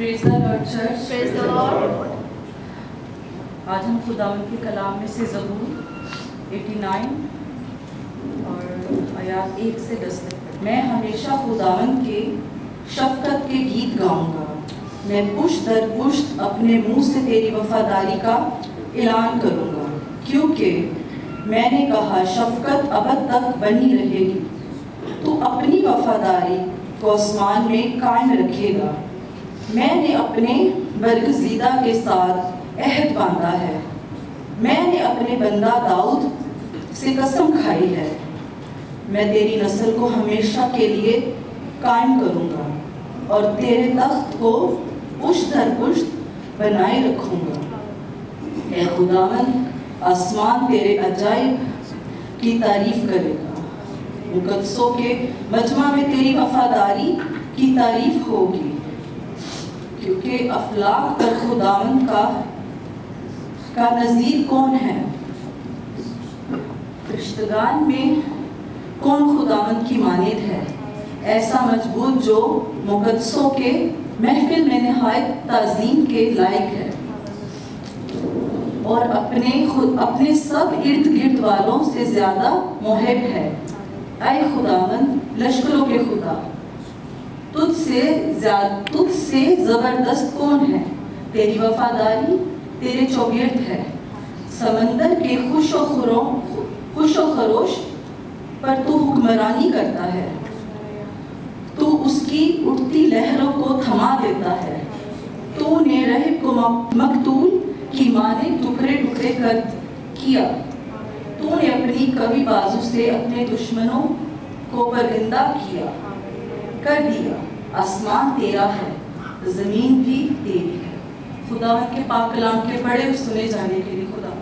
Praise the Lord Church. Praise the Lord. आज हम खुदावंद के कलाम में से ज़बूर 89 और आयात 1 से 10 तक। मैं हमेशा खुदावंद के शफ़क़त के गीत गाऊंगा। मैं पुश्त दर पुश्त अपने मुंह से तेरी वफादारी का ऐलान करूंगा, क्योंकि मैंने कहा शफ़क़त अबद तक बनी रहेगी। तू अपनी वफादारी को आसमान में कायम रखेगा। मैंने अपने बरगज़ीदा के साथ अहद बांधा है। मैंने अपने बंदा दाऊद से कसम खाई है, मैं तेरी नस्ल को हमेशा के लिए कायम करूँगा और तेरे तख्त को पुश्त दर पुश्त बनाए रखूँगा। ऐ खुदावंद, आसमान तेरे अजाइब की तारीफ़ करेगा। मुक़द्दसों के मजमा में तेरी वफादारी की तारीफ़ होगी, क्योंकि अफलाक पर खुदावंद का नज़ीर कौन है? फरिश्तगान में कौन खुदावंद की मानिद है? ऐसा मजबूत जो मुक़द्दसों के महफिल में नहायत ताज़ीम के लायक है और अपने सब इर्द गिर्द वालों से ज़्यादा मुहिब है। ऐ खुदावंद, लश्करों के खुदा, तुझसे ज़बरदस्त कौन है? तेरी वफादारी तेरे चौगिर्द है। समंदर के खुश व खरोश पर तू हुक्मरानी करता है। तू उसकी उठती लहरों को थमा देता है। तूने रहब को मकतूल की माने टुकड़े टुकड़े कर किया। तूने अपनी कवी बाजू से अपने दुश्मनों को परिंदा कर दिया। आसमान तेरा है, ज़मीन भी तेरी है। खुदावंद के पाक कलाम के पढ़े और सुने जाने के लिए खुदा